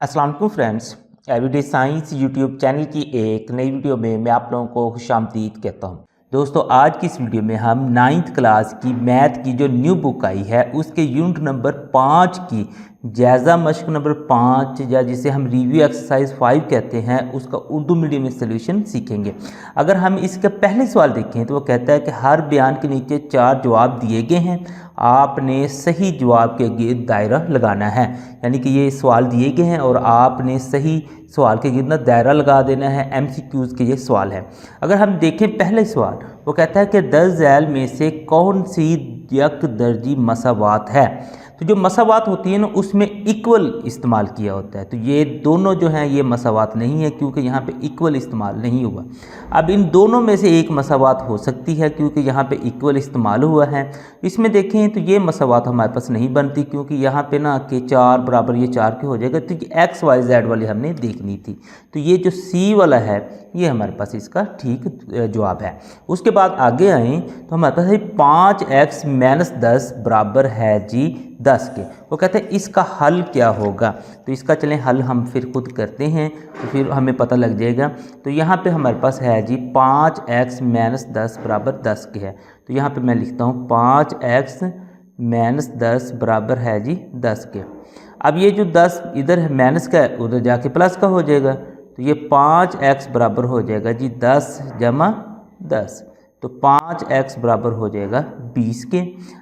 अस्सलाम वालेकुम friends, everyday science YouTube channel की एक नई वीडियो में मैं आप लोगों को खुशामदीद कहता हूं। दोस्तों, आज की इस वीडियो में हम 9th क्लास की मैथ की जो न्यू बुक आई है उसके यूनिट नंबर 5 की जायज़ा मश्क नंबर 5 या जिसे हम रिव्यू एक्सरसाइज 5 कहते हैं उसका उर्दू मीडियम में सोल्यूशन सीखेंगे। अगर हम इसका पहले सवाल देखें तो वो कहता है कि हर बयान के नीचे 4 जवाब दिए गए हैं, आपने सही जवाब के गिर्द दायरा लगाना है। यानी कि ये सवाल दिए गए हैं और आपने सही सवाल के गिर्द दायरा लगा देना है। MCQs के ये सवाल है। अगर हम देखें पहले सवाल, वो कहता है कि 10 झैल में से कौन सी यक दर्जी मसावात है। तो जो मसावात होती है ना उसमें इक्वल इस्तेमाल किया होता है। तो ये दोनों जो हैं ये मसावात नहीं है क्योंकि यहाँ पे इक्वल इस्तेमाल नहीं हुआ। अब इन दोनों में से एक मसावात हो सकती है क्योंकि यहाँ पे इक्वल इस्तेमाल हुआ है। इसमें देखें तो ये मसावात हमारे पास नहीं बनती क्योंकि यहाँ पे ना कि 4 बराबर ये 4 के हो जाएगा। तो एक्स वाई जेड वाली हमने देखनी थी। तो ये जो सी वाला है ये हमारे पास इसका ठीक जवाब है। उसके बाद आगे आए तो हमारे पास है 5x - 10 बराबर है जी 10 के। वो कहते हैं इसका हल क्या होगा। तो इसका चलें हल हम फिर खुद करते हैं तो फिर हमें पता लग जाएगा। तो यहाँ पे हमारे पास है जी 5x - 10 बराबर 10 के है। तो यहाँ पे मैं लिखता हूँ 5x - 10 बराबर है जी 10 के। अब ये जो 10 इधर है माइनस का है उधर जाके प्लस का हो जाएगा। तो ये 5x बराबर हो जाएगा जी 10 जमा 10। तो 5x बराबर हो जाएगा 20 के।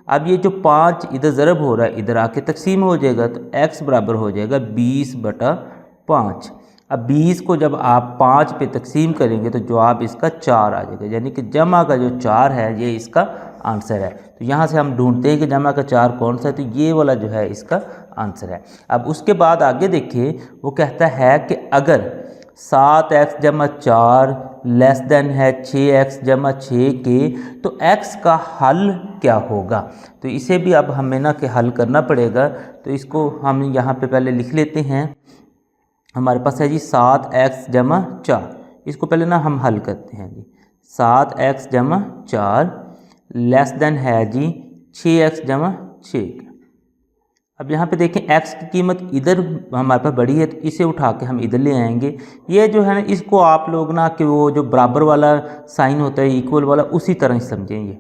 अब ये जो 5 इधर ज़रब हो रहा है इधर आके तकसीम हो जाएगा। तो x बराबर हो जाएगा 20/5। अब 20 को जब आप 5 पे तकसीम करेंगे तो जवाब इसका 4 आ जाएगा। यानी कि जमा का जो 4 है ये इसका आंसर है। तो यहाँ से हम ढूंढते हैं कि जमा का 4 कौन सा है। तो ये वाला जो है इसका आंसर है। अब उसके बाद आगे देखिए, वो कहता है कि अगर 7x जमा 4 लेस देन है 6x जमा 6 के तो x का हल क्या होगा। तो इसे भी अब हमें ना कि हल करना पड़ेगा। तो इसको हम यहाँ पे पहले लिख लेते हैं। हमारे पास है जी 7x जमा 4। इसको पहले ना हम हल करते हैं जी। 7x जमा 4 लेस देन है जी 6x जमा 6। अब यहाँ पे देखें x की कीमत इधर हमारे पास बड़ी है तो इसे उठा के हम इधर ले आएंगे। ये जो है ना इसको आप लोग ना कि वो जो बराबर वाला साइन होता है इक्वल वाला उसी तरह ही समझेंगे।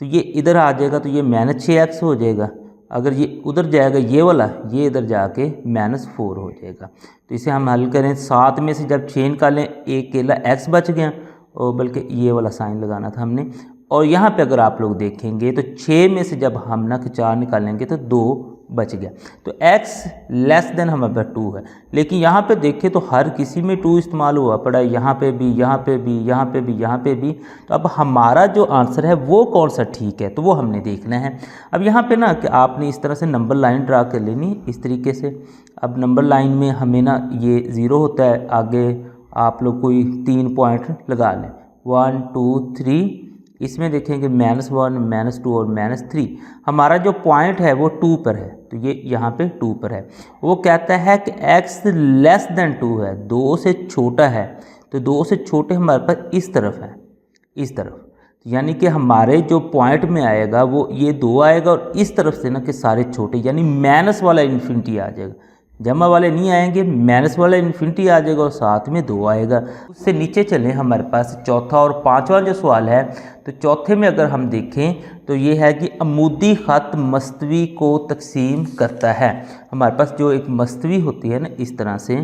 तो ये इधर आ जाएगा तो ये -6x हो जाएगा। अगर ये उधर जाएगा ये वाला ये इधर जाके -4 हो जाएगा। तो इसे हम हल करें 7 में से जब 6 निकालें एक केला x बच गया और बल्कि ये वाला साइन लगाना था हमने। और यहाँ पे अगर आप लोग देखेंगे तो 6 में से जब हम ना कि 4 निकालेंगे तो 2 बच गया। तो x लेस देन हमारे पास 2 है। लेकिन यहाँ पे देखें तो हर किसी में 2 इस्तेमाल हुआ पड़ा है। यहाँ पे भी, यहाँ पे भी, यहाँ पे भी, यहाँ पे भी। तो अब हमारा जो आंसर है वो कौन सा ठीक है तो वो हमने देखना है। अब यहाँ पे ना कि आपने इस तरह से नंबर लाइन ड्रा कर लेनी इस तरीके से। अब नंबर लाइन में हमें ना ये 0 होता है, आगे आप लोग कोई 3 पॉइंट लगा लें 1 2 3। इसमें देखेंगे -1 -2 और -3। हमारा जो पॉइंट है वो 2 पर है। तो ये यहाँ पे 2 पर है। वो कहता है कि x लेस देन 2 है, 2 से छोटा है। तो 2 से छोटे हमारे पास इस तरफ है, इस तरफ। यानी कि हमारे जो पॉइंट में आएगा वो ये 2 आएगा और इस तरफ से ना कि सारे छोटे यानी माइनस वाला इन्फिनिटी आ जाएगा। जमा वाले नहीं आएंगे, माइनस वाला इन्फिनिटी आ जाएगा और साथ में 2 आएगा। उससे नीचे चलें, हमारे पास चौथा और पांचवा जो सवाल है। तो चौथे में अगर हम देखें तो ये है कि अमूदी ख़त मस्तवी को तकसीम करता है। हमारे पास जो एक मस्तवी होती है ना इस तरह से,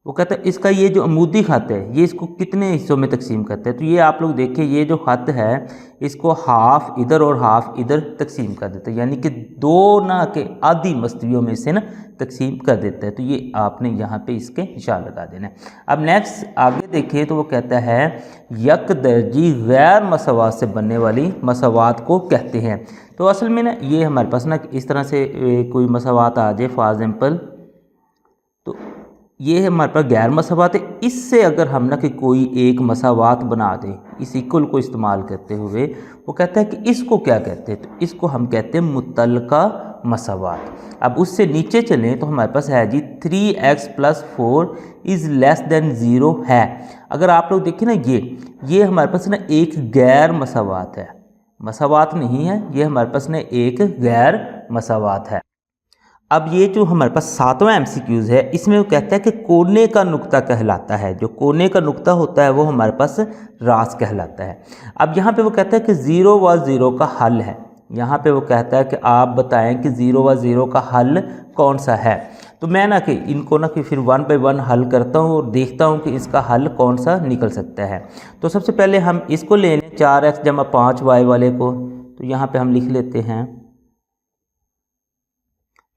वो कहता है इसका ये जो अमूदी ख़त है ये इसको कितने हिस्सों में तकसीम करता है। तो ये आप लोग देखें ये जो ख़त है इसको हाफ इधर और हाफ इधर तकसीम कर देता है। यानी कि 2 ना के आधी मस्तवियों में से ना तकसीम कर देता है। तो ये आपने यहाँ पे इसके निशान लगा देना है। अब नेक्स्ट आगे देखें तो वो कहता है यक दर्जी गैर मसावात से बनने वाली मसावात को कहते हैं। तो असल में ना ये हमारे पास ना इस तरह से कोई मसावात आ जाए फॉर एग्जाम्पल, तो ये हमारे पास गैर मसावात है। इससे अगर हम ना कि कोई एक मसावात बना दें इस इक्वल को इस्तेमाल करते हुए, वो कहता है कि इसको क्या कहते हैं। तो इसको हम कहते हैं मुतल्लका मसावात। अब उससे नीचे चलें तो हमारे पास है जी 3x + 4 इज़ लेस देन 0 है। अगर आप लोग देखें ना ये हमारे पास ना एक गैर मसावात है, मसावात नहीं है, ये हमारे पास ना एक गैर मसावात है। अब ये जो हमारे पास 7वां एमसीक्यूज़ है, इसमें वो कहता है कि कोने का नुक्ता कहलाता है। जो कोने का नुक्ता होता है वो हमारे पास रास कहलाता है। अब यहाँ पे वो कहता है कि 0 व 0 का हल है। यहाँ पे वो कहता है कि आप बताएं कि 0 व 0 का हल कौन सा है। तो मैं ना कि इनको ना कि फिर 1 बाय 1 हल करता हूँ और देखता हूँ कि इसका हल कौन सा निकल सकता है। तो सबसे पहले हम इसको ले लें 4x + 5y वाले को। तो यहाँ पे हम लिख लेते हैं।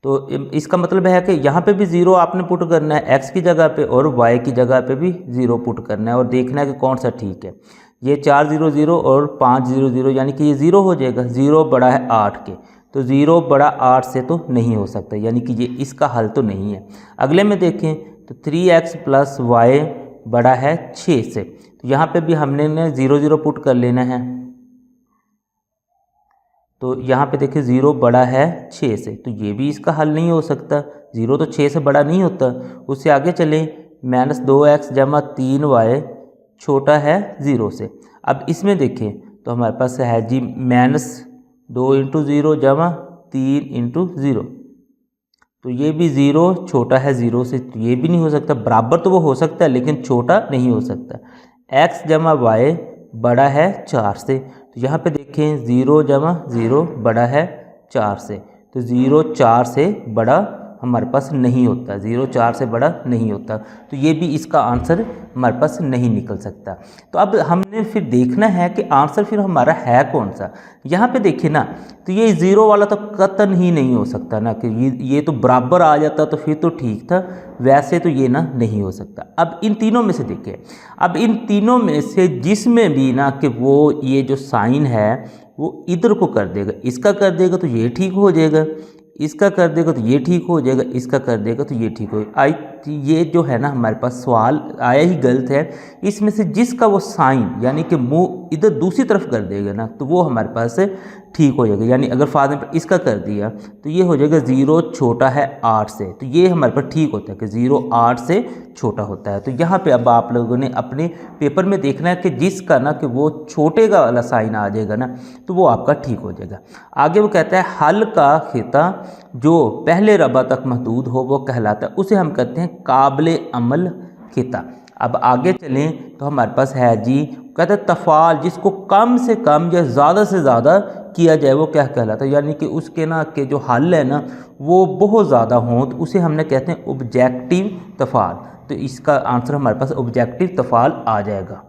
तो इसका मतलब है कि यहाँ पे भी 0 आपने पुट करना है x की जगह पे और y की जगह पे भी 0 पुट करना है और देखना है कि कौन सा ठीक है। ये 4 0 0 और 5 0 0 यानी कि ये 0 हो जाएगा। 0 बड़ा है 8 के, तो 0 बड़ा 8 से तो नहीं हो सकता, यानी कि ये इसका हल तो नहीं है। अगले में देखें तो 3x + y बड़ा है 6 से। तो यहाँ पे भी हमने 0 0 पुट कर लेना है। तो यहाँ पे देखिए 0 बड़ा है 6 से, तो ये भी इसका हल नहीं हो सकता। 0 तो 6 से बड़ा नहीं होता। उससे आगे चलें, -2x + 3y छोटा है 0 से। अब इसमें देखें तो हमारे पास है जी -2 × 0 = 3 × 0। तो ये भी 0 छोटा है 0 से, तो ये भी नहीं हो सकता। बराबर तो वो हो सकता है लेकिन छोटा नहीं हो सकता। x + y बड़ा है 4 से। तो यहाँ पे देखें 0 = 0 बड़ा है 4 से। तो 0 4 से बड़ा हमारे पास नहीं होता। 0 4 से बड़ा नहीं होता। तो ये भी इसका आंसर हमारे पास नहीं निकल सकता। तो अब हमने फिर देखना है कि आंसर फिर हमारा है कौन सा। यहाँ पे देखिए ना, तो ये 0 वाला तो कतई ही नहीं हो सकता ना कि ये तो बराबर आ जाता तो फिर तो ठीक था, वैसे तो ये ना नहीं हो सकता। अब इन तीनों में से देखिए, अब इन तीनों में से जिसमें भी ना कि वो ये जो साइन है वो इधर को कर देगा, इसका कर देगा तो ये ठीक हो जाएगा, इसका कर देगा तो ये ठीक हो जाएगा, इसका कर देगा तो ये ठीक हो जाएगा। ये जो है ना हमारे पास सवाल आया ही गलत है। इसमें से जिसका वो साइन यानी कि मुंह इधर दूसरी तरफ कर देगा ना तो वो हमारे पास ठीक हो जाएगा। यानी अगर फॉर एग्जाम्पल इसका कर दिया तो ये हो जाएगा 0 छोटा है 8 से। तो ये हमारे पास ठीक होता है कि 0 8 से छोटा होता है। तो यहाँ पे अब आप लोगों ने अपने पेपर में देखना है कि जिसका ना कि वो छोटे का वाला साइन आ जाएगा ना तो वो आपका ठीक हो जाएगा। आगे वो कहता है हल का खिता जो पहले रबा तक महदूद हो वो कहलाता है, उसे हम कहते हैं काबिल अमल खिता। अब आगे चलें तो हमारे पास है जी, कहते हैं तफ़ाल जिसको कम से कम या ज़्यादा से ज़्यादा किया जाए वो क्या कहलाता है, यानी कि उसके ना के जो हल है ना वो बहुत ज़्यादा हों तो उसे हमने कहते हैं ऑब्जेक्टिव तफ़ाल। तो इसका आंसर हमारे पास ऑब्जेक्टिव तफ़ाल आ जाएगा।